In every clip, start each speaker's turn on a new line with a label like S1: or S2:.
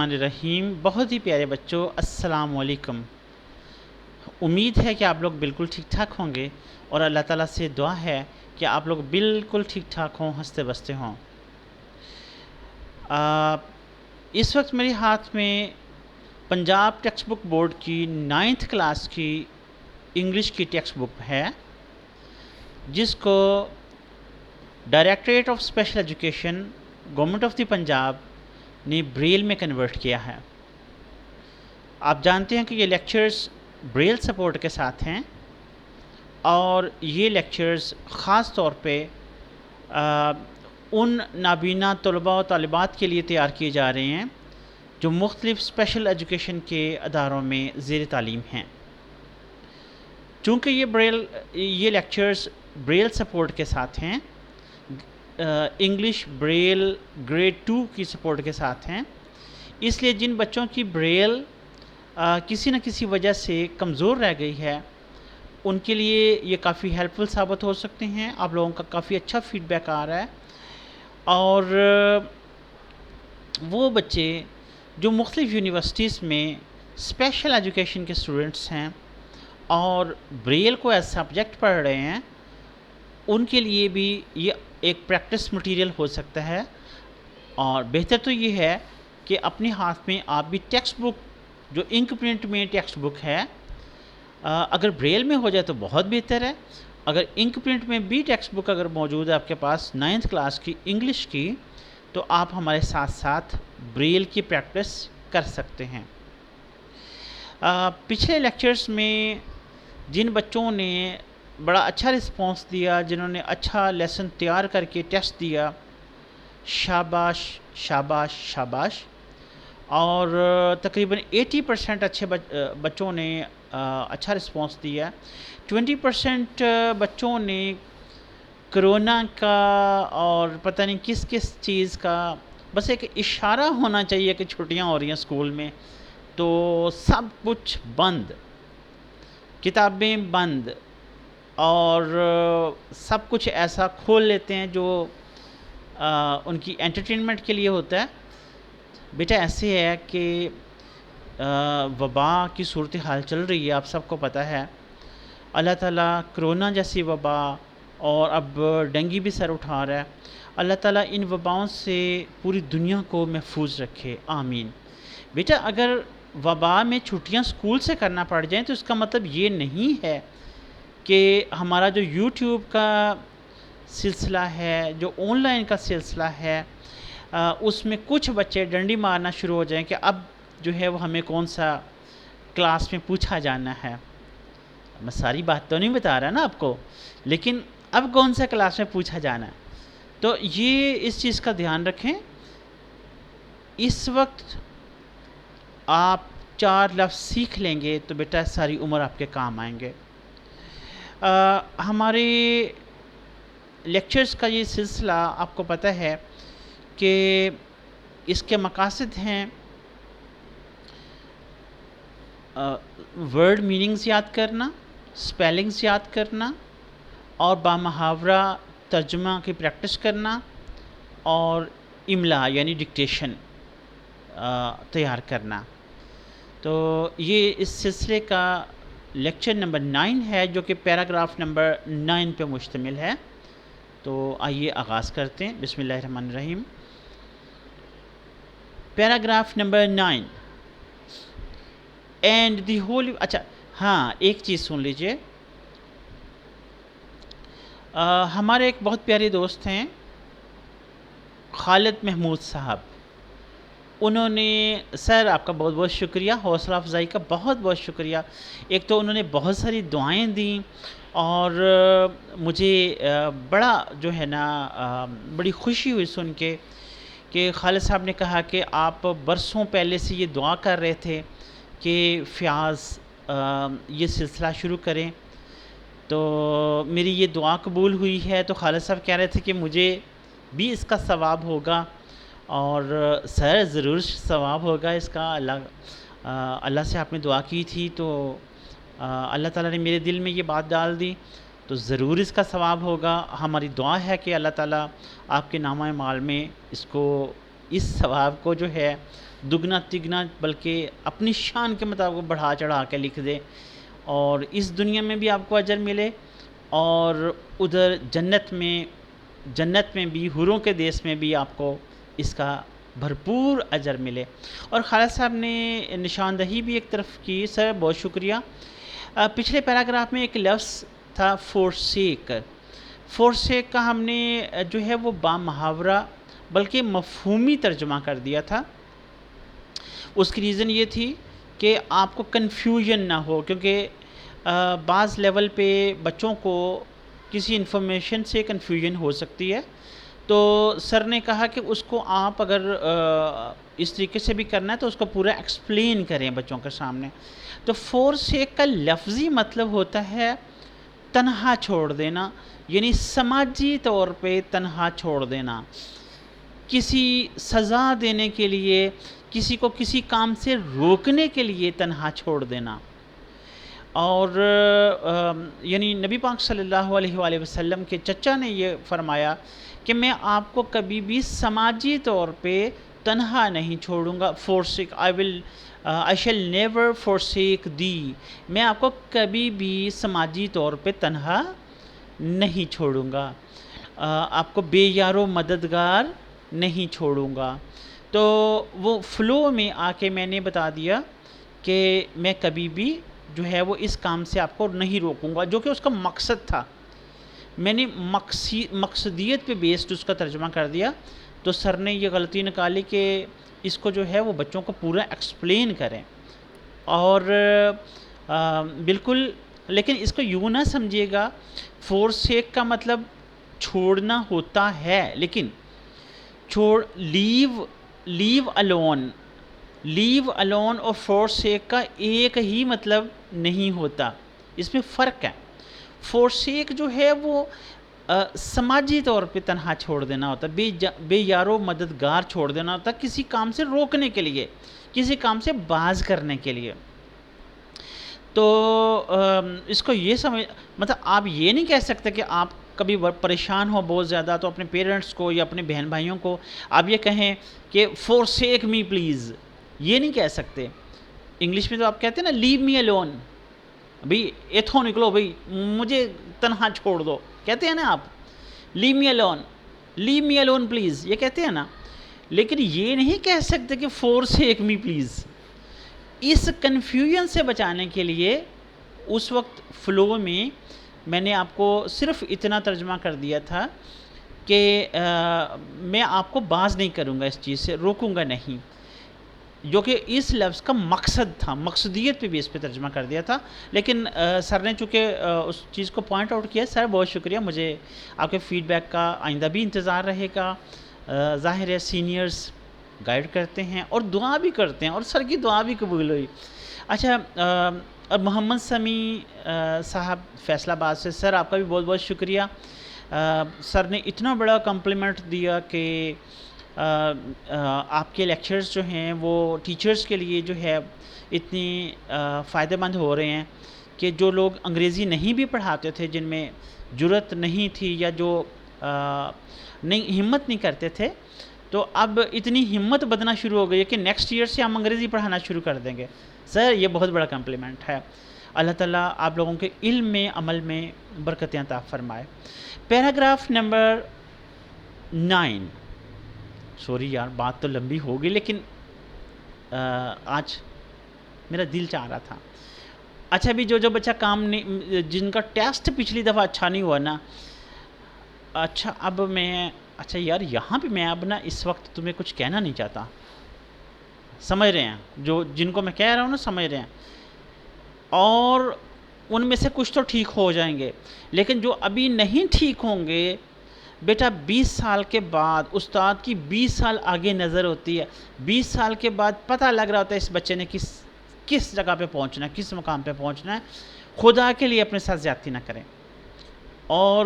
S1: الرحمن الرحیم، بہت ہی پیارے بچوں، السلام علیکم۔ امید ہے کہ آپ لوگ بالکل ٹھیک ٹھاک ہوں گے، اور اللہ تعالیٰ سے دعا ہے کہ آپ لوگ بالکل ٹھیک ٹھاک ہوں، ہنستے بستے ہوں۔ اس وقت میرے ہاتھ میں پنجاب ٹیکسٹ بک بورڈ کی 9th کلاس کی انگلش کی ٹیکسٹ بک ہے، جس کو directorate of special education government of the Punjab نے بریل میں کنورٹ کیا ہے۔ آپ جانتے ہیں کہ یہ لیکچرز بریل سپورٹ کے ساتھ ہیں، اور یہ لیکچرز خاص طور پہ ان نابینا طلباء و طالبات کے لیے تیار کیے جا رہے ہیں جو مختلف اسپیشل ایجوکیشن کے اداروں میں زیر تعلیم ہیں۔ چونکہ یہ لیکچرز بریل سپورٹ کے ساتھ ہیں، انگلش بریل گریڈ 2 کی سپورٹ کے ساتھ ہیں، اس لیے جن بچوں کی بریل کسی نہ کسی وجہ سے کمزور رہ گئی ہے، ان کے لیے یہ کافی ہیلپ فل ثابت ہو سکتے ہیں۔ آپ لوگوں کا کافی اچھا فیڈ بیک آ رہا ہے، اور وہ بچے جو مختلف یونیورسٹیز میں اسپیشل ایجوکیشن کے اسٹوڈنٹس ہیں اور بریل کو ایز سبجیکٹ پڑھ رہے ہیں، ان کے لیے بھی یہ ایک پریکٹس مٹیریل ہو سکتا ہے۔ اور بہتر تو یہ ہے کہ اپنے ہاتھ میں آپ بھی ٹیکسٹ بک جو انک پرنٹ میں ٹیکسٹ بک ہے، اگر بریل میں ہو جائے تو بہت بہتر ہے۔ اگر انک پرنٹ میں بھی ٹیکسٹ بک اگر موجود ہے آپ کے پاس 9th کلاس کی انگلش کی، تو آپ ہمارے ساتھ ساتھ بریل کی پریکٹس کر سکتے ہیں۔ پچھلے لیکچرز میں جن بچوں نے بڑا اچھا رسپانس دیا، جنہوں نے اچھا لیسن تیار کر کے ٹیسٹ دیا، شاباش شاباش شاباش۔ اور تقریباً 80% اچھے بچوں نے اچھا رسپانس دیا۔ 20% بچوں نے کرونا کا اور پتہ نہیں کس کس چیز کا بس ایک اشارہ ہونا چاہیے کہ چھٹیاں ہو رہی ہیں اسکول میں، تو سب کچھ بند، کتابیں بند، اور سب کچھ ایسا کھول لیتے ہیں جو ان کی انٹرٹینمنٹ کے لیے ہوتا ہے۔ بیٹا ایسے ہے کہ وبا کی صورتحال چل رہی ہے، آپ سب کو پتہ ہے۔ اللہ تعالیٰ کرونا جیسی وبا، اور اب ڈینگی بھی سر اٹھا رہا ہے، اللہ تعالیٰ ان وباؤں سے پوری دنیا کو محفوظ رکھے، آمین۔ بیٹا اگر وبا میں چھٹیاں اسکول سے کرنا پڑ جائیں تو اس کا مطلب یہ نہیں ہے کہ ہمارا جو یوٹیوب کا سلسلہ ہے، جو آن لائن کا سلسلہ ہے، اس میں کچھ بچے ڈنڈی مارنا شروع ہو جائیں کہ اب جو ہے وہ ہمیں کون سا کلاس میں پوچھا جانا ہے۔ میں ساری بات تو نہیں بتا رہا نا آپ کو، لیکن اب کون سا کلاس میں پوچھا جانا ہے، تو یہ اس چیز کا دھیان رکھیں۔ اس وقت آپ 4 لفظ سیکھ لیں گے تو بیٹا ساری عمر آپ کے کام آئیں گے۔ ہمارے لیکچرز کا یہ سلسلہ آپ کو پتہ ہے کہ اس کے مقاصد ہیں ورڈ میننگز یاد کرنا، سپیلنگز یاد کرنا، اور بامحاورہ ترجمہ کی پریکٹس کرنا، اور املا یعنی ڈکٹیشن تیار کرنا۔ تو یہ اس سلسلے کا لیکچر نمبر 9 ہے، جو کہ پیراگراف نمبر 9 پہ مشتمل ہے۔ تو آئیے آغاز کرتے ہیں، بسم اللہ الرحمن الرحیم۔ Paragraph number 9، and the whole, اچھا ہاں ایک چیز سن لیجئے۔ ہمارے ایک بہت پیارے دوست ہیں خالد محمود صاحب، انہوں نے، سر آپ کا بہت بہت شکریہ، حوصلہ افزائی کا بہت بہت شکریہ۔ ایک تو انہوں نے بہت ساری دعائیں دیں، اور مجھے بڑا جو ہے نا بڑی خوشی ہوئی سن کے کہ خالد صاحب نے کہا کہ آپ برسوں پہلے سے یہ دعا کر رہے تھے کہ فیاض یہ سلسلہ شروع کریں، تو میری یہ دعا قبول ہوئی ہے۔ تو خالد صاحب کہہ رہے تھے کہ مجھے بھی اس کا ثواب ہوگا، اور سر ضرور ثواب ہوگا اس کا، اللہ سے آپ نے دعا کی تھی تو اللہ تعالیٰ نے میرے دل میں یہ بات ڈال دی، تو ضرور اس کا ثواب ہوگا۔ ہماری دعا ہے کہ اللہ تعالیٰ آپ کے نامہ اعمال میں اس ثواب کو جو ہے دگنا تگنا بلکہ اپنی شان کے مطابق بڑھا چڑھا کے لکھ دے، اور اس دنیا میں بھی آپ کو اجر ملے، اور ادھر جنت میں بھی، حوروں کے دیس میں بھی آپ کو اس کا بھرپور اجر ملے۔ اور خالد صاحب نے نشاندہی بھی ایک طرف کی، سر بہت شکریہ۔ پچھلے پیراگراف میں ایک لفظ تھا فورسیک، فورسیک کا ہم نے جو ہے وہ بامحاورہ بلکہ مفہومی ترجمہ کر دیا تھا۔ اس کی ریزن یہ تھی کہ آپ کو کنفیوژن نہ ہو، کیونکہ بعض لیول پہ بچوں کو کسی انفارمیشن سے کنفیوژن ہو سکتی ہے، تو سر نے کہا کہ اس کو آپ اگر اس طریقے سے بھی کرنا ہے تو اس کو پورا ایکسپلین کریں بچوں کے سامنے۔ تو فورسیک کا لفظی مطلب ہوتا ہے تنہا چھوڑ دینا، یعنی سماجی طور پہ تنہا چھوڑ دینا، کسی سزا دینے کے لیے، کسی کو کسی کام سے روکنے کے لیے تنہا چھوڑ دینا۔ اور یعنی نبی پاک صلی اللہ علیہ وآلہ وسلم کے چچا نے یہ فرمایا کہ میں آپ کو کبھی بھی سماجی طور پہ تنہا نہیں چھوڑوں گا، فورسیک I shall never forsake thee، میں آپ کو کبھی بھی سماجی طور پہ تنہا نہیں چھوڑوں گا، آپ کو بے یار و مددگار نہیں چھوڑوں گا۔ تو وہ فلو میں آ کے میں نے بتا دیا کہ میں کبھی بھی جو ہے وہ اس کام سے آپ کو نہیں روکوں گا، جو کہ اس کا مقصد تھا۔ میں نے مقصدیت پہ بیسڈ اس کا ترجمہ کر دیا، تو سر نے یہ غلطی نکالی کہ اس کو جو ہے وہ بچوں کو پورا ایکسپلین کریں، اور بالکل، لیکن اس کو یوں نہ سمجھیے گا فورسیک کا مطلب چھوڑنا ہوتا ہے، لیکن لیو الون اور فورسیک کا ایک ہی مطلب نہیں ہوتا، اس میں فرق ہے۔ فورسیک جو ہے وہ سماجی طور پہ تنہا چھوڑ دینا ہوتا ہے، بے یار و مددگار چھوڑ دینا ہوتا ہے، کسی کام سے روکنے کے لیے، کسی کام سے باز کرنے کے لیے۔ تو اس کو یہ مطلب آپ یہ نہیں کہہ سکتے کہ آپ کبھی پریشان ہو بہت زیادہ تو اپنے پیرنٹس کو یا اپنے بہن بھائیوں کو آپ یہ کہیں کہ فورسیک می پلیز، یہ نہیں کہہ سکتے۔ انگلش میں تو آپ کہتے ہیں نا لیو می الون، بھئی ایتھوں نکلو، بھئی مجھے تنہا چھوڑ دو، کہتے ہیں نا آپ لیو می الون پلیز، یہ کہتے ہیں نا، لیکن یہ نہیں کہہ سکتے کہ فورسیک می پلیز۔ اس کنفیوژن سے بچانے کے لیے اس وقت فلو میں نے آپ کو صرف اتنا ترجمہ کر دیا تھا کہ میں آپ کو باز نہیں کروں گا، اس چیز سے روکوں گا نہیں، جو کہ اس لفظ کا مقصد تھا، مقصدیت پہ بھی اس پہ ترجمہ کر دیا تھا۔ لیکن سر نے چونکہ اس چیز کو پوائنٹ آؤٹ کیا، سر بہت شکریہ، مجھے آپ کے فیڈ بیک کا آئندہ بھی انتظار رہے گا۔ ظاہر ہے سینئرز گائیڈ کرتے ہیں اور دعا بھی کرتے ہیں، اور سر کی دعا بھی قبول ہوئی۔ اچھا، محمد سمیع صاحب فیصل آباد سے، سر آپ کا بھی بہت بہت شکریہ۔ سر نے اتنا بڑا کمپلیمنٹ دیا کہ آپ کے لیکچرز جو ہیں وہ ٹیچرز کے لیے جو ہے اتنی فائدہ مند ہو رہے ہیں کہ جو لوگ انگریزی نہیں بھی پڑھاتے تھے، جن میں جرت نہیں تھی یا جو ہمت نہیں کرتے تھے، تو اب اتنی ہمت بدنا شروع ہو گئی ہے کہ نیکسٹ ایئر سے ہم انگریزی پڑھانا شروع کر دیں گے۔ سر یہ بہت بڑا کمپلیمنٹ ہے۔ اللہ تعالیٰ آپ لوگوں کے علم میں، عمل میں برکتیں عطا فرمائے۔ پیراگراف نمبر 9، سوری یار بات تو لمبی ہوگی، لیکن آج میرا دل چاہ رہا تھا۔ اچھا بھی جو بچہ کام نہیں، جن کا ٹیسٹ پچھلی دفعہ اچھا نہیں ہوا نا، اچھا اب میں یار یہاں پہ میں اب نا اس وقت تمہیں کچھ کہنا نہیں چاہتا، سمجھ رہے ہیں جن کو میں کہہ رہا ہوں نا، سمجھ رہے ہیں، اور ان میں سے کچھ تو ٹھیک ہو جائیں گے، لیکن جو ابھی نہیں ٹھیک ہوں گے، بیٹا 20 سال کے بعد استاد کی 20 سال آگے نظر ہوتی ہے، 20 سال کے بعد پتہ لگ رہا ہوتا ہے اس بچے نے کس جگہ پہ پہنچنا ہے، کس مقام پہ پہنچنا ہے۔ خدا کے لیے اپنے ساتھ زیادتی نہ کریں۔ اور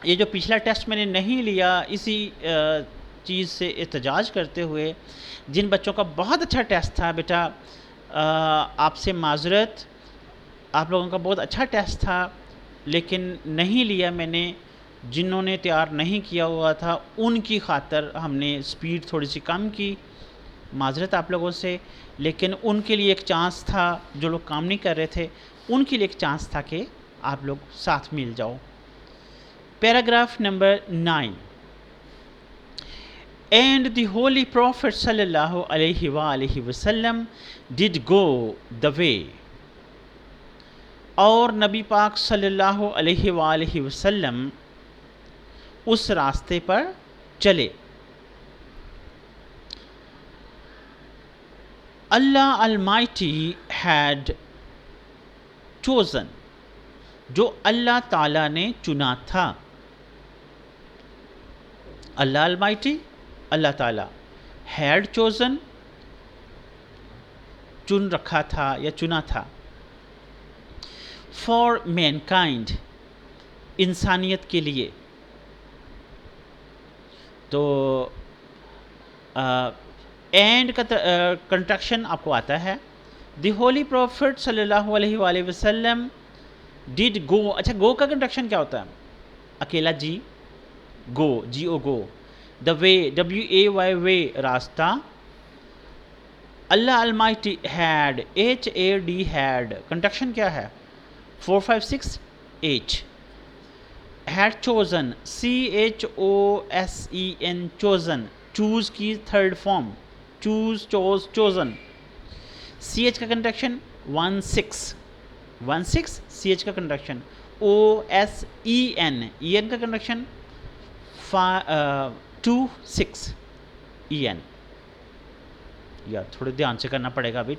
S1: یہ جو پچھلا ٹیسٹ میں نے نہیں لیا، اسی چیز سے احتجاج کرتے ہوئے، جن بچوں کا بہت اچھا ٹیسٹ تھا، بیٹا آپ سے معذرت، آپ لوگوں کا بہت اچھا ٹیسٹ تھا لیکن نہیں لیا میں نے۔ جنہوں نے تیار نہیں کیا ہوا تھا ان کی خاطر ہم نے سپیڈ تھوڑی سی کم کی، معذرت آپ لوگوں سے، لیکن ان کے لیے ایک چانس تھا، جو لوگ کام نہیں کر رہے تھے ان کے لیے ایک چانس تھا کہ آپ لوگ ساتھ مل جاؤ۔ Paragraph number 9، and the holy prophet صلی اللہ علیہ وآلہ وسلم ڈڈ گو دا وے، اور نبی پاک صلی اللہ علیہ وآلہ وسلم اس راستے پر چلے۔ اللہ المائٹی ہیڈ چوزن، جو اللہ تعالیٰ نے چنا تھا۔ اللہ المائٹی، اللہ تعالیٰ، ہیڈ چوزن، چن رکھا تھا یا چنا تھا، فار مین کائنڈ، انسانیت کے لیے۔ تو اینڈ کا کنٹرکشن آپ کو آتا ہے، دی ہولی پروفٹ صلی اللہ علیہ وآلہ وسلم ڈڈ گو۔ اچھا، گو کا کنٹرکشن کیا ہوتا ہے؟ اکیلا جی، گو، جی او گو، دا وے، ڈبلیو اے وائی وے، راستہ۔ Allah almighty had, H A D, had, contraction کیا ہے؟ 4 5 6 8۔ Had chosen, C H O S E N, chosen, choose کی third form, choose, choose, chosen. C H کا کنٹرکشن 1 6، 1 6، سی ایچ کا contraction, O S E N, E N کا contraction 2 6، ای N. یار تھوڑے دھیان سے کرنا پڑے گا، ابھی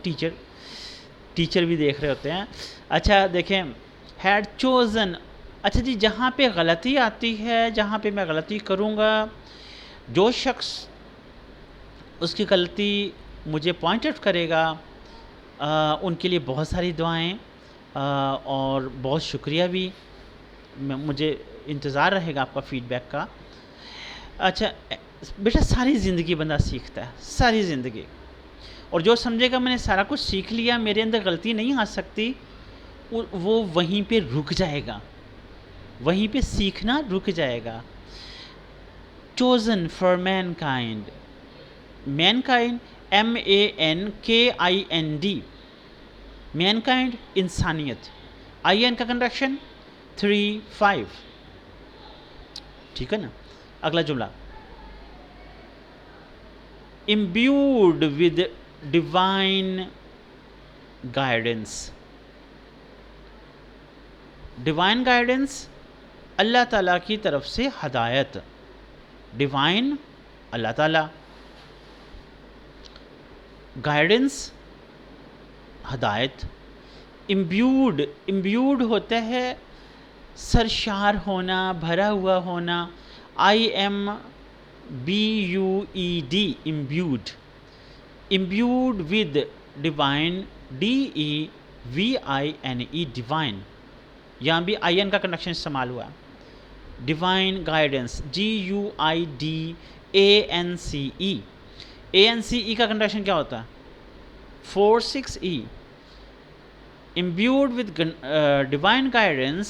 S1: ٹیچر بھی دیکھ رہے ہوتے ہیں۔ اچھا دیکھیں، ہیڈ چوزن، اچھا جی، جہاں پہ غلطی آتی ہے، جہاں پہ میں غلطی کروں گا، جو شخص اس کی غلطی مجھے پوائنٹ آؤٹ کرے گا، ان کے لیے بہت ساری دعائیں اور بہت شکریہ بھی، مجھے انتظار رہے گا آپ کا فیڈ بیک کا۔ اچھا بیٹا، ساری زندگی بندہ سیکھتا ہے، ساری زندگی، اور جو سمجھے گا میں نے سارا کچھ سیکھ لیا، میرے اندر غلطی نہیں آ سکتی، وہ وہیں پہ رک جائے گا، وہیں پہ سیکھنا رک جائے گا۔ Chosen for mankind, mankind, M A N K I N D, mankind, انسانیت، آئی این کا کنٹرکشن 3 5، ٹھیک ہے نا۔ اگلا جملہ، imbued with divine guidance, divine guidance, Allah تعالیٰ کی طرف سے ہدایت، ڈیوائن اللہ تعالیٰ، گائیڈنس ہدایت۔ امبیوڈ، امبیوڈ ہوتا ہے سرشار ہونا، بھرا ہوا ہونا، I M B U E D, imbued, imbued with divine, D E V I N E, divine, یہاں بھی آئی این کا کنڈکشن استعمال ہوا، divine guidance, G U I D A N C E, A N C E کا conduction کیا ہوتا ہے؟ 4 6 ای، imbued with divine guidance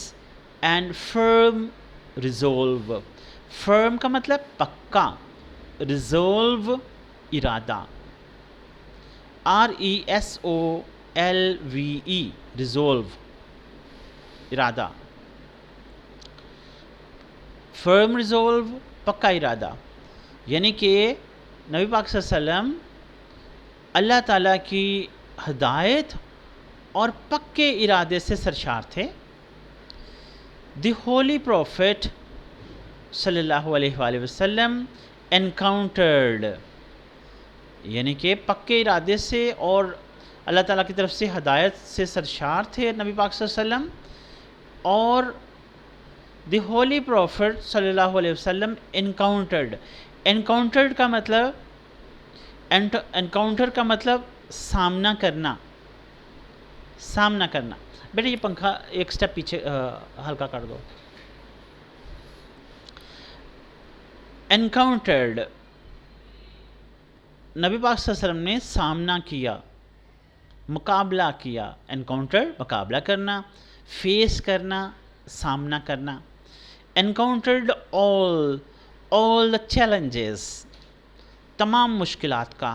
S1: and firm resolve، firm کا مطلب پکا، resolve ارادہ، RESOLVE، resolve ارادہ، firm resolve پکا ارادہ، یعنی کہ نبی پاک صلی اللہ علیہ وسلم اللہ تعالیٰ کی ہدایت اور پکے ارادے سے سرشار تھے۔ دی ہولی پروفٹ صلی اللہ علیہ وآلہ وسلم انکاؤنٹرڈ، یعنی کہ پکے ارادے سے اور اللہ تعالیٰ کی طرف سے ہدایت سے سرشار تھے نبی پاک صلی اللہ علیہ وسلم، اور دی ہولی پروفٹ صلی اللہ علیہ وسلم انکاؤنٹرڈ، انکاؤنٹرڈ کا مطلب، انکاؤنٹر کا مطلب سامنا کرنا، سامنا کرنا۔ بیٹا یہ پنکھا ایک سٹیپ پیچھے ہلکا کر دو۔ انکاؤنٹرڈ، نبی پاک صلی اللہ علیہ وسلم نے سامنا کیا، مقابلہ کیا، انکاؤنٹر مقابلہ کرنا، فیس کرنا، سامنا کرنا۔ انکاؤنٹرڈ all the challenges، تمام مشکلات کا،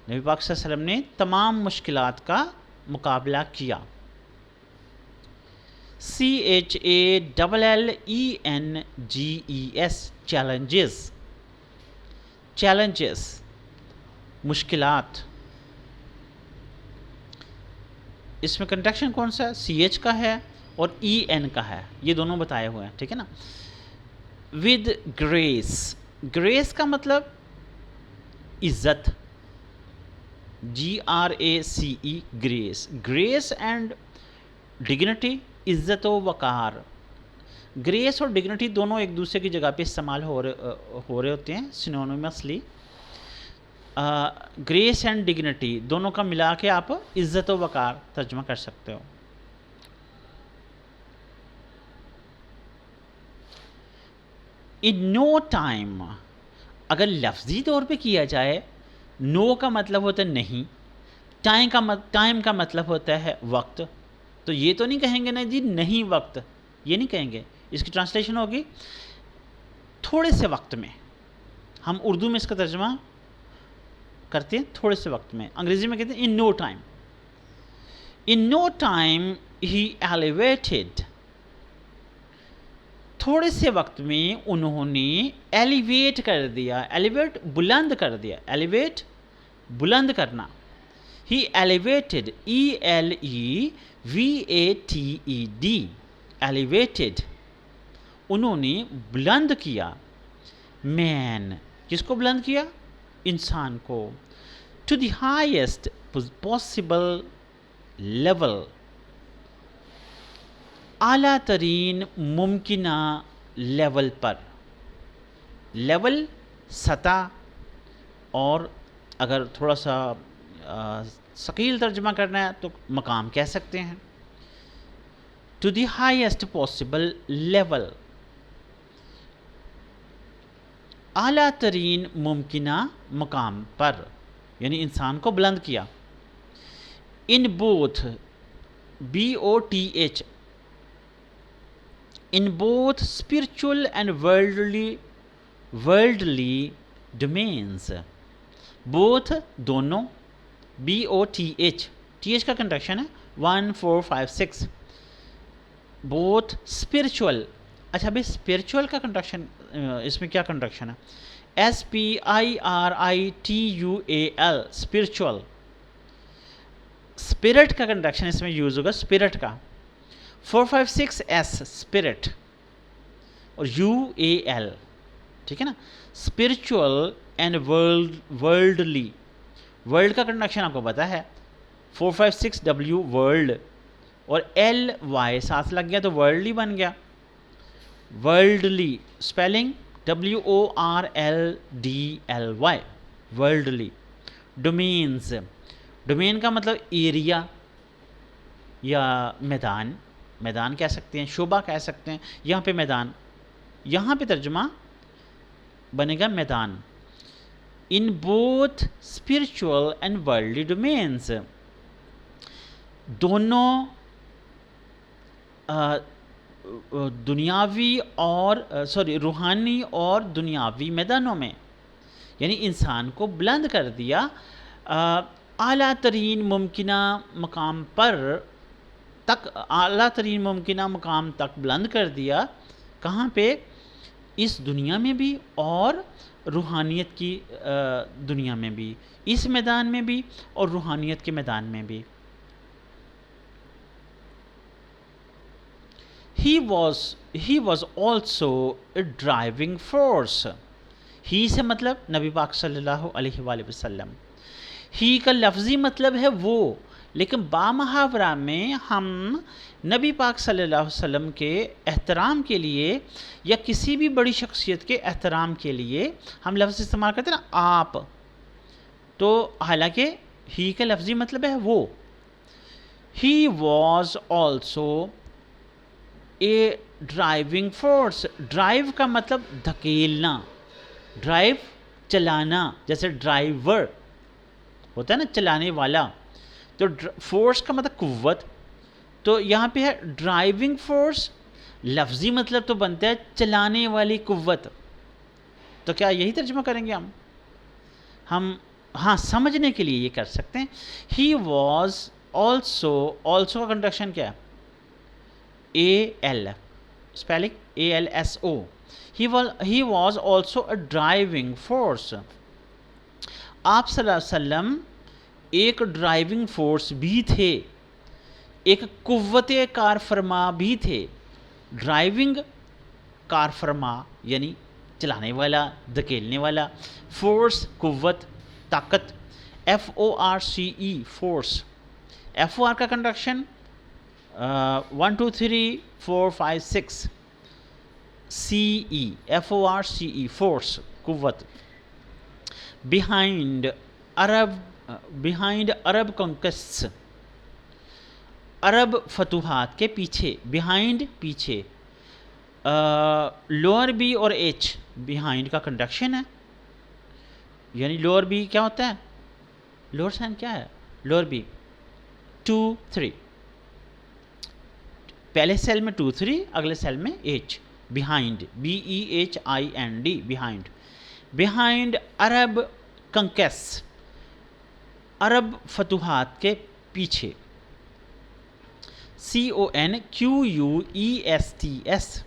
S1: نبی پاک صلی اللہ علیہ وسلم نے تمام مشکلات کا مقابلہ کیا. CHALLENGES چیلنجز مشکلات. اس میں کنٹریکشن کون سا ہے؟ CH کا ہے اور EN کا ہے، یہ دونوں بتائے ہوئے ہیں، ٹھیک ہے نا. ود گریس، گریس کا مطلب عزت، GRACE grace. Grace and dignity, عزت و وقار. گریس اور ڈگنیٹی دونوں ایک دوسرے کی جگہ پہ استعمال ہو رہے ہوتے ہیں سینونیمسلی. گریس اینڈ ڈگنیٹی دونوں کا ملا کے آپ عزت و وقار ترجمہ کر سکتے ہو. ان نو ٹائم، اگر لفظی طور پہ کیا جائے، نو کا مطلب ہوتا ہے نہیں، ٹائم کا مطلب ہوتا ہے وقت. تو یہ تو نہیں کہیں گے نا جی نہیں وقت، یہ نہیں کہیں گے. اس کی ٹرانسلیشن ہوگی تھوڑے سے وقت میں. ہم اردو میں اس کا ترجمہ کرتے ہیں تھوڑے سے وقت میں، انگریزی میں کہتے ہیں ان نو ٹائم. ان نو ٹائم ہی ایلیویٹڈ، تھوڑے سے وقت میں انہوں نے ایلیویٹ کر دیا. ایلیویٹ بلند کر دیا، ایلیویٹ بلند کرنا. ہی ایلیویٹڈ، ELEVATED، ایلیویٹڈ انہوں نے بلند کیا. مین، کس کو بلند کیا؟ انسان کو. To the highest possible level, اعلیٰ ترین ممکنہ لیول پر. لیول سطح، اور اگر تھوڑا سا ثقیل ترجمہ کرنا ہے تو مقام کہہ سکتے ہیں. To the highest possible level, اعلیٰ ترین ممکنہ مقام پر، یعنی انسان کو بلند کیا. In both, BOTH، in both spiritual and worldly domains. both دونوں، BOTH، TH کا کنٹریکشن ہے 1 4 5 6. both spiritual، اچھا بھائی spiritual کا کنٹریکشن اس میں کیا کنٹریکشن ہے؟ SPIRITUAL spiritual. اسپرٹ کا کنٹریکشن اس میں یوز ہوگا اسپرٹ کا. 4 5 6 S اسپرٹ اور UAL، ٹھیک ہے نا. اسپرچل اینڈ ورلڈلی، ورلڈ کا کنٹریکشن آپ کو پتا ہے 4 5 6 W ورلڈ، اور LY ساتھ لگ گیا تو ورلڈلی بن گیا. Worldly spelling WORLDLY، worldly. Domains, domain کا مطلب ایریا یا میدان، میدان کہہ سکتے ہیں، شعبہ کہہ سکتے ہیں. یہاں پہ میدان، یہاں پہ ترجمہ بنے گا میدان. In both spiritual and worldly domains, دونوں دنیاوی اور روحانی اور دنیاوی میدانوں میں، یعنی انسان کو بلند کر دیا اعلیٰ ترین ممکنہ مقام پر تک، اعلیٰ ترین ممکنہ مقام تک بلند کر دیا. کہاں پہ؟ اس دنیا میں بھی اور روحانیت کی دنیا میں بھی، اس میدان میں بھی اور روحانیت کے میدان میں بھی. He was also a driving force. ہی سے مطلب نبی پاک صلی اللہ علیہ وآلہ وسلم. ہی کا لفظی مطلب ہے وہ، لیکن بامحاورہ میں ہم نبی پاک صلی اللہ علیہ وسلم کے احترام کے لیے یا کسی بھی بڑی شخصیت کے احترام کے لیے ہم لفظ استعمال کرتے ہیں نا آپ، تو حالانکہ ہی کا لفظی مطلب ہے وہ. He was also a driving force. Drive کا مطلب دھکیلنا، ڈرائیو چلانا، جیسے ڈرائیور ہوتا ہے نا چلانے والا، تو فورس کا مطلب قوت. تو یہاں پہ ہے ڈرائیونگ فورس، لفظی مطلب تو بنتا ہے چلانے والی قوت. تو کیا یہی ترجمہ کریں گے ہم ہاں سمجھنے کے لیے یہ کر سکتے ہیں. ہی واز آلسو کا کنٹرکشن کیا ہے؟ A L spelling ALSO. He was also a driving force. آپ صلی اللہ علیہ وسلم ایک ڈرائیونگ فورس بھی تھے، ایک قوت کار فرما بھی تھے. ڈرائیونگ کار فرما یعنی چلانے والا، دھکیلنے والا، فورس قوت، طاقت، FORCE فورس. FOR کا کنڈکشن 1 2 3 4 5 6 CE FORCE فورس قوت. behind عرب conquests عرب فتوحات کے پیچھے. behind پیچھے، لوور بی اور ایچ behind کا کنڈکشن ہے، یعنی لوور بی کیا ہوتا ہے؟ لوور سائن کیا ہے؟ لوور بی 2 3، پہلے سیل میں 2 3، اگلے سیل میں ایچ. behind BEHIND behind عرب conquests عرب فتوحات کے پیچھے. CONQUESTS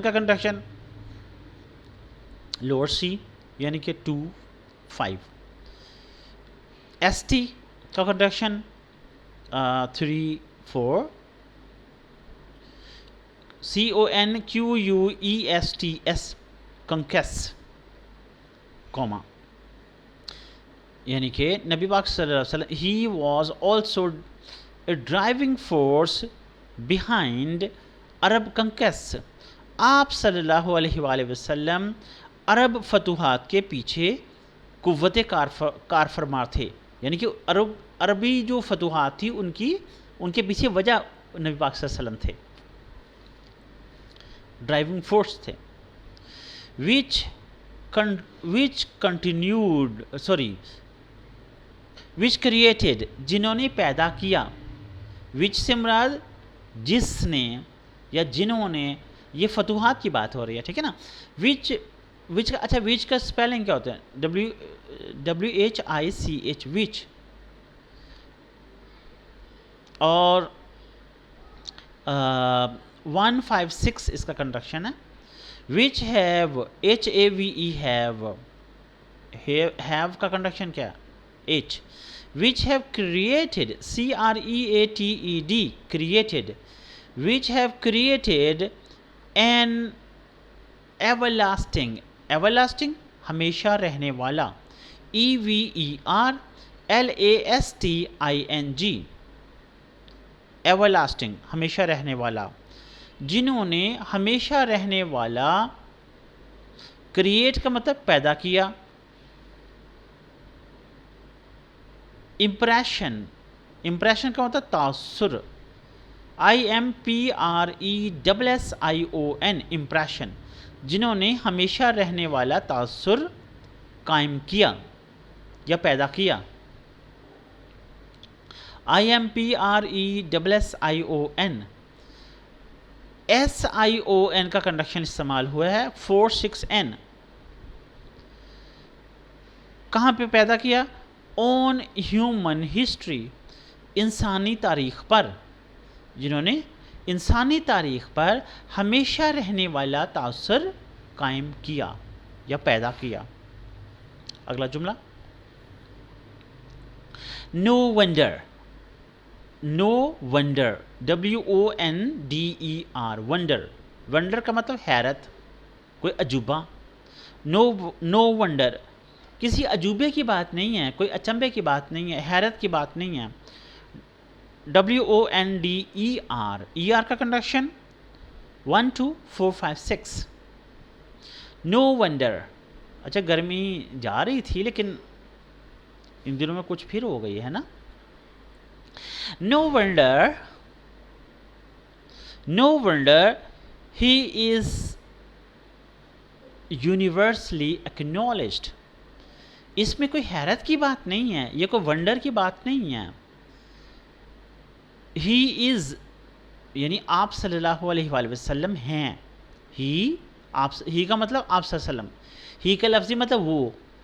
S1: کا کنڈکشن لوور سی یعنی کہ 2 5. ST کا کنڈکشن 3 4. CONQUESTS conquests کوما، یعنی کہ نبی پاک صلی اللہ علیہ وسلم he was also a driving force behind Arab conquests. آپ صلی اللہ علیہ وآلہ وسلم عرب فتوحات کے پیچھے قوت کار فرما تھے، یعنی کہ عربی جو فتوحات تھی ان کے پیچھے وجہ نبی پاک صلی اللہ علیہ وسلم تھے، ڈرائیونگ فورس تھے. which created جنہوں نے پیدا کیا. which سے مراد جس نے یا جنہوں نے، یہ فتوحات کی بات ہو رہی ہے، ٹھیک ہے نا. which کا اچھا which کا سپیلنگ کیا ہوتا ہے؟ WHICH which. اور 156 اس کا کنڈکشن ہے. which have have کا کنڈکشن کیا ہے؟ H. which have created CREATED created which have created an everlasting ہمیشہ رہنے والا EVERLASTING everlasting ہمیشہ رہنے والا. جنہوں نے ہمیشہ رہنے والا، کریٹ کا مطلب پیدا کیا، امپریشن کا مطلب تاثر، IMPRESSION امپریشن، جنہوں نے ہمیشہ رہنے والا تاثر قائم کیا یا پیدا کیا. IMPRESSION SION کا کنڈکشن استعمال ہوا ہے 46N. کہاں پہ پیدا کیا؟ on human history انسانی تاریخ پر، جنہوں نے انسانی تاریخ پر ہمیشہ رہنے والا تاثر قائم کیا یا پیدا کیا. اگلا جملہ no wonder wonder کا مطلب حیرت، کوئی عجوبہ. no wonder کسی عجوبے کی بات نہیں ہے، کوئی اچنبے کی بات نہیں ہے، حیرت کی بات نہیں ہے. WONDER کا کنڈکشن 1 2 4 5 6. no wonder اچھا گرمی جا رہی تھی لیکن ان دنوں میں کچھ پھر ہو گئی ہے نا. no wonder he is universally acknowledged. اس میں کوئی حیرت کی بات نہیں ہے، یہ کوئی ونڈر کی بات نہیں ہے. he is یعنی آپ صلی اللہ علیہ وآلہ وسلم ہیں. ہی کا مطلب آپ صلی اللہ علیہ وسلم، ہی کا لفظی مطلب وہ،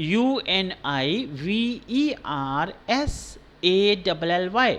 S1: UNIVERSALLY,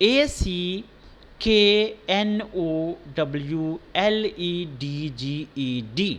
S1: ACKNOWLEDGED,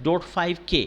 S1: .5K,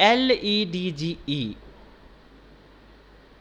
S1: LEDGE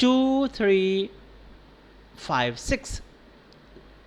S1: 2 3 5 6.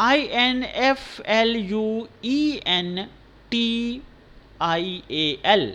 S1: INFLUENTIAL,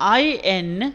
S1: INFLUENTIAL,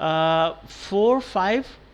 S1: 4 5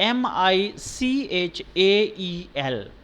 S1: MICHAEL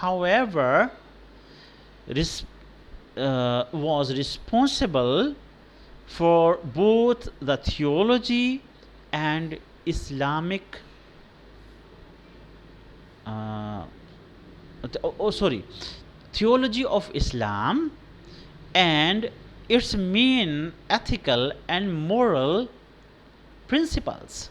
S1: however was responsible for both the theology and Islamic theology of Islam and its main ethical and moral principles.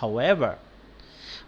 S1: however,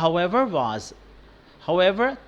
S1: however was, however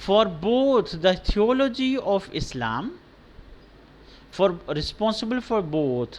S1: for both the theology of Islam, for responsible for both,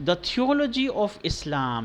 S1: the theology of Islam,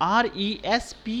S1: RESPONSIBLE,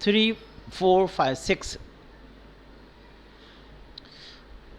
S1: 3 4 5 6।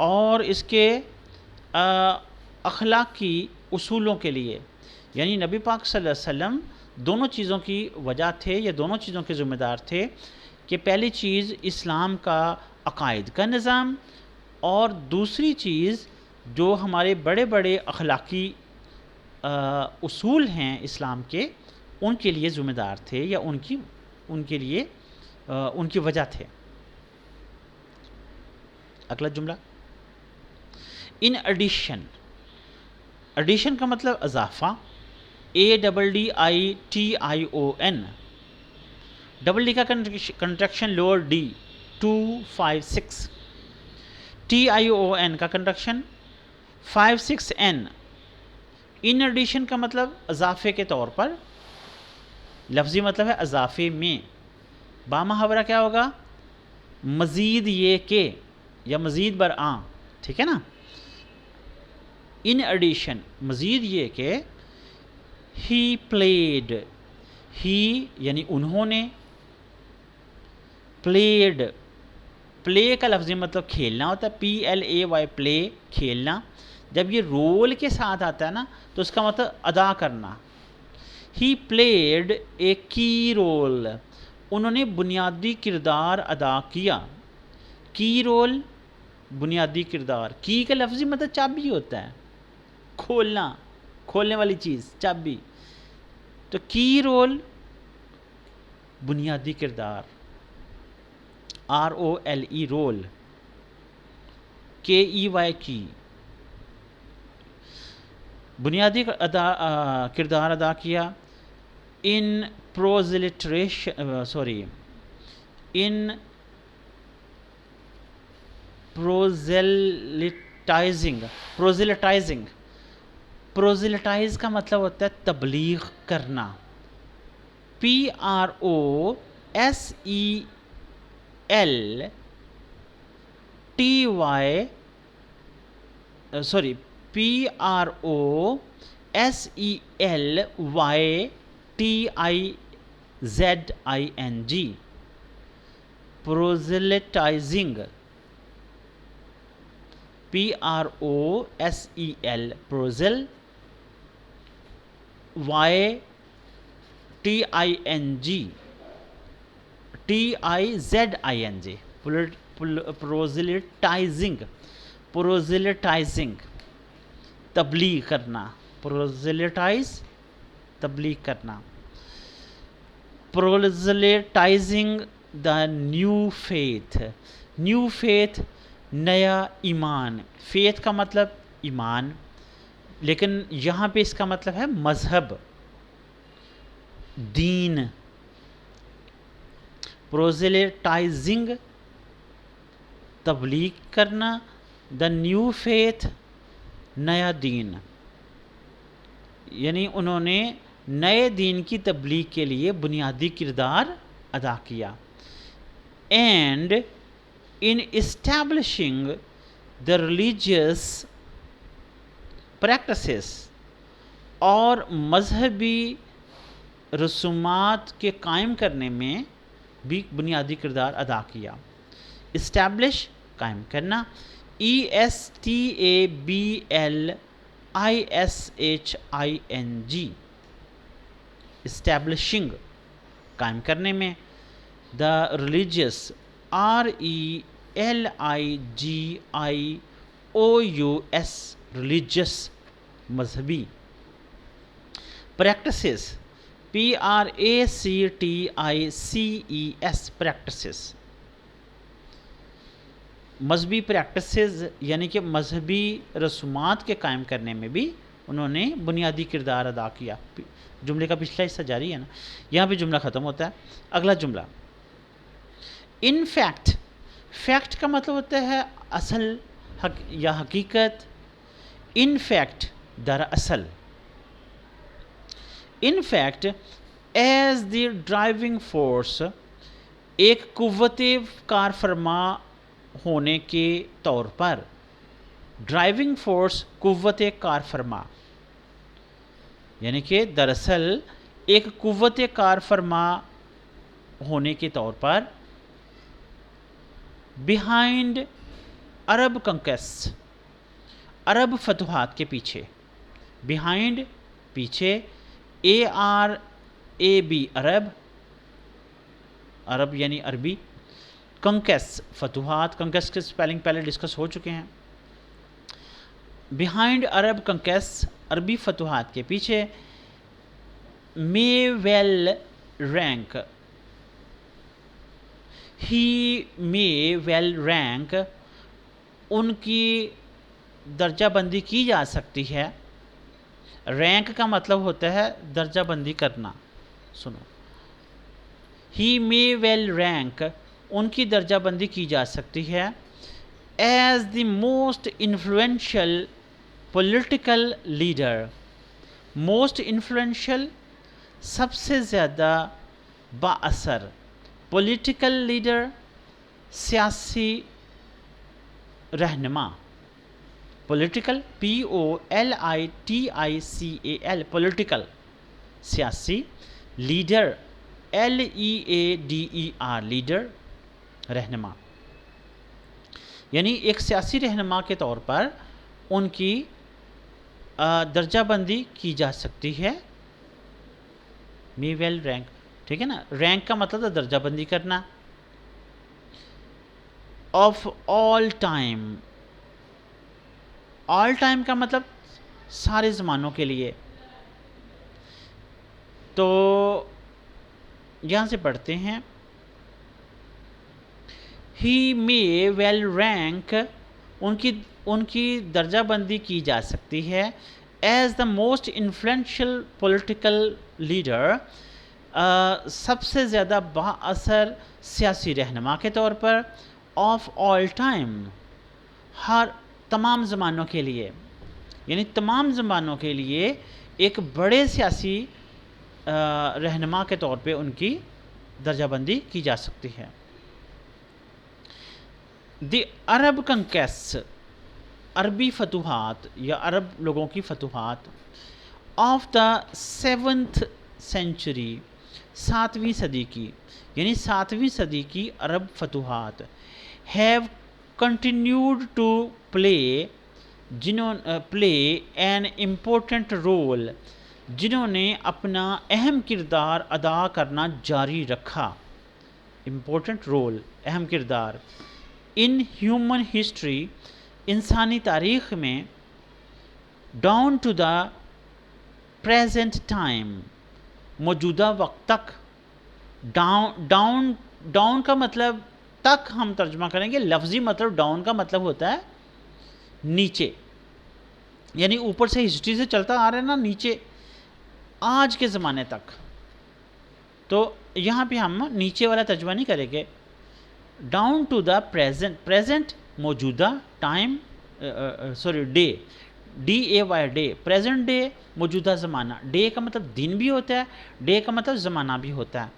S1: اور اس کے اخلاقی اصولوں کے لیے. یعنی نبی پاک صلی اللہ علیہ وسلم دونوں چیزوں کی وجہ تھے یا دونوں چیزوں کے ذمہ دار تھے کہ پہلی چیز اسلام کا عقائد کا نظام، اور دوسری چیز جو ہمارے بڑے بڑے اخلاقی اصول ہیں اسلام کے، ان کے لیے ذمہ دار تھے یا ان کے لیے ان کی وجہ تھے. اگلا جملہ، ان ایڈیشن. ایڈیشن کا مطلب اضافہ، ADDITION. ڈبل ڈی کا کنٹریکشن لوور ڈی 256. TION کا کنٹریکشن 56N. ان ایڈیشن کا مطلب اضافے کے طور پر، لفظی مطلب ہے اضافے میں. بامحاورہ کیا ہوگا؟ مزید یہ کہ یا مزید برآں، ٹھیک ہے نا. ان ایڈیشن مزید یہ کہ ہی پلیڈ، ہی یعنی انہوں نے، پلیڈ، پلے کا لفظی مطلب کھیلنا ہوتا ہے، PLAY پلے، کھیلنا. جب یہ رول کے ساتھ آتا ہے نا تو اس کا مطلب ادا کرنا. ہی پلیڈ اے کی رول، انہوں نے بنیادی کردار ادا کیا. کی رول بنیادی کردار. کی کا لفظی مطلب چابی ہوتا ہے، کھولنا، کھولنے والی چیز، چابی. تو کی رول بنیادی کردار، ROLE رول، KEY کی، بنیادی کردار ادا کیا. ان پروزیلٹائز کا مطلب ہوتا ہے تبلیغ کرنا. PROSELYTIZING. Proselytizing, PROSEL prosel, TIZING proselytizing, تبلیغ کرنا. پروزیلٹائز تبلیغ کرنا. Proselytizing the new faith. New faith نیا ایمان. فیتھ کا مطلب ایمان، لیکن یہاں پہ اس کا مطلب ہے مذہب، دین. پروزیلٹائزنگ تبلیغ کرنا، دا نیو فیتھ نیا دین، یعنی انہوں نے نئے دین کی تبلیغ کے لیے بنیادی کردار ادا کیا. And in establishing the religious practices, اور مذہبی رسومات کے قائم کرنے میں بھی بنیادی کردار ادا کیا. اسٹیبلش قائم کرنا، ESTABLISHING اسٹیبلشنگ قائم کرنے میں. دا ریلیجیس RELIGIOUS ریلیجیس مذہبی. پریکٹسز PRACTICES پریکٹسز مذہبی پریکٹسز، یعنی کہ مذہبی رسومات کے قائم کرنے میں بھی انہوں نے بنیادی کردار ادا کیا. جملے کا پچھلا حصہ جاری ہے نا، یہاں پہ جملہ ختم ہوتا ہے. اگلا جملہ، ان فیکٹ. فیکٹ کا مطلب ہوتا ہے اصل یا حقیقت. ان فیکٹ دراصل. In fact as the driving force, ایک قوت کار فرما ہونے کے طور پر. ڈرائیونگ فورس قوت کار فرما، یعنی کہ دراصل ایک قوت کار فرما ہونے کے طور پر. بیہائنڈ عرب کنکیسٹ، عرب فتوحات کے پیچھے، بیہائنڈ پیچھے، ARAB عرب، عرب یعنی عربی، کنکیسٹ فتوحات، کنکیسٹ کے سپیلنگ پہلے ڈسکس ہو چکے ہیں، بیہائنڈ عرب کنکیسٹ عربی فتوحات کے پیچھے، may well rank، he may well rank، ان کی درجہ بندی کی جا سکتی ہے، رینک کا مطلب ہوتا ہے درجہ بندی کرنا، سنو، he may well rank، ان کی درجہ بندی کی جا سکتی ہے، as the most influential political leader، most influential سب سے زیادہ با اثر، پولیٹیکل لیڈر سیاسی رہنما، پولیٹیکل POLITICAL پولیٹیکل سیاسی، لیڈر LEADER لیڈر رہنما، یعنی ایک سیاسی رہنما کے طور پر ان کی درجہ بندی کی جا سکتی ہے، می ویل رینک، ٹھیک ہے نا، رینک کا مطلب ہے درجہ بندی کرنا، of all time, all time کا مطلب سارے زمانوں کے لیے، تو یہاں سے پڑھتے ہیں ہی may well rank، ان کی درجہ بندی کی جا سکتی ہے as the most influential political leader, سب سے زیادہ با اثر سیاسی رہنما کے طور پر، آف آل ٹائم، تمام زمانوں کے لیے، یعنی تمام زمانوں کے لیے ایک بڑے سیاسی رہنما کے طور پہ ان کی درجہ بندی کی جا سکتی ہے۔ دی عرب کنکیسٹ، عربی فتوحات یا عرب لوگوں کی فتوحات، آف دا 7th century، 7ویں صدی کی، یعنی 7ویں صدی کی عرب فتوحات، have continued to play an important role, جنہوں نے اپنا اہم کردار ادا کرنا جاری رکھا، امپورٹنٹ رول اہم کردار، ان ہیومن ہسٹری انسانی تاریخ میں، down to the present time موجودہ وقت تک، ڈاؤن کا مطلب تک ہم ترجمہ کریں گے، لفظی مطلب ڈاؤن کا مطلب ہوتا ہے نیچے، یعنی اوپر سے ہسٹری سے چلتا آ رہا ہے نا نیچے، آج کے زمانے تک، تو یہاں پہ ہم نیچے والا ترجمہ نہیں کریں گے، ڈاؤن ٹو دا پریزنٹ موجودہ، time day, DAY day, present day موجودہ زمانہ، ڈے کا مطلب دن بھی ہوتا ہے، ڈے کا مطلب زمانہ بھی ہوتا ہے۔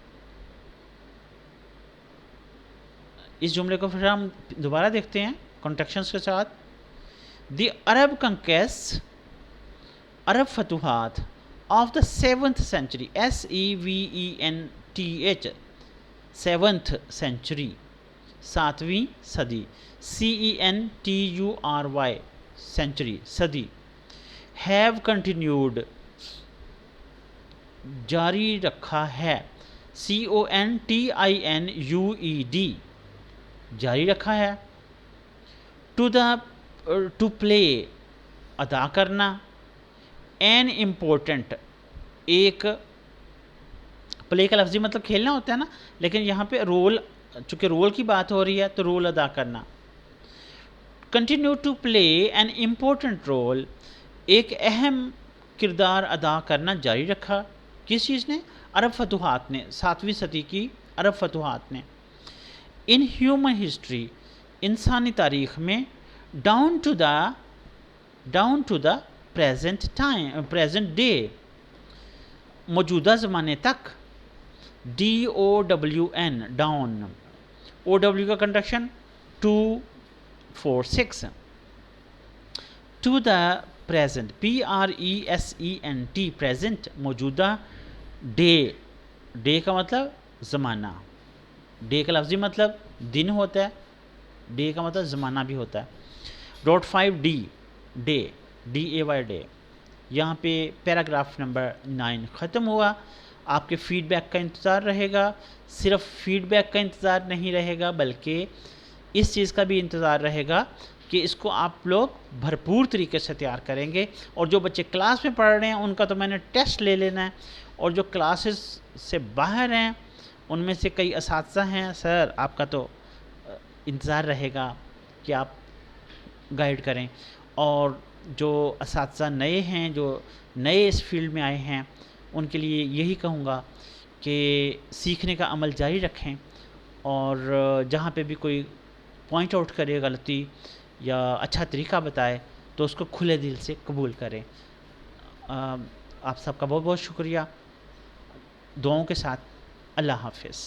S1: اس جملے کو پھر ہم دوبارہ دیکھتے ہیں کنٹیکشنز کے ساتھ، دی عرب کنکیسٹ، عرب فتوحات، of the 7th century، SEVENTH، 7th century، 7ویں صدی، CENTURY سینچری، صدی، ہیو کنٹینیوڈ جاری رکھا ہے، CONTINUED جاری رکھا ہے، ٹو پلے ادا کرنا، این امپورٹنٹ ایک، پلے کا لفظی مطلب کھیلنا ہوتا ہے نا، لیکن یہاں پہ رول، چونکہ رول کی بات ہو رہی ہے تو رول ادا کرنا، continue to play an important role, ایک اہم کردار ادا کرنا جاری رکھا، کس چیز نے؟ عرب فتوحات نے، 7ویں صدی کی عرب فتوحات نے، ان ہیومن ہسٹری انسانی تاریخ میں، down to the present day موجودہ زمانے تک، DOWN ڈاؤن، OW کا contraction 246، to the present PRESENT present موجودہ، ڈے کا مطلب زمانہ، ڈے کا لفظی مطلب دن ہوتا ہے، ڈے کا مطلب زمانہ بھی ہوتا ہے، .5D ڈے DAY ڈے، یہاں پہ پیراگراف نمبر 9 ختم ہوا۔ آپ کے فیڈ بیک کا انتظار رہے گا، صرف فیڈ بیک کا انتظار نہیں رہے گا بلکہ اس چیز کا بھی انتظار رہے گا کہ اس کو آپ لوگ بھرپور طریقے سے تیار کریں گے۔ اور جو بچے کلاس میں پڑھ رہے ہیں ان کا تو میں نے ٹیسٹ لے لینا ہے، اور جو کلاسز سے باہر ہیں ان میں سے کئی اساتذہ ہیں، سر آپ کا تو انتظار رہے گا کہ آپ گائیڈ کریں۔ اور جو اساتذہ نئے ہیں، جو نئے اس فیلڈ میں آئے ہیں، ان کے لیے یہی کہوں گا کہ سیکھنے کا عمل جاری رکھیں، اور جہاں پہ بھی کوئی پوائنٹ آؤٹ کرے غلطی یا اچھا طریقہ بتائے تو اس کو کھلے دل سے قبول کریں۔ آپ سب کا بہت بہت شکریہ، دعاؤں کے ساتھ اللہ حافظ۔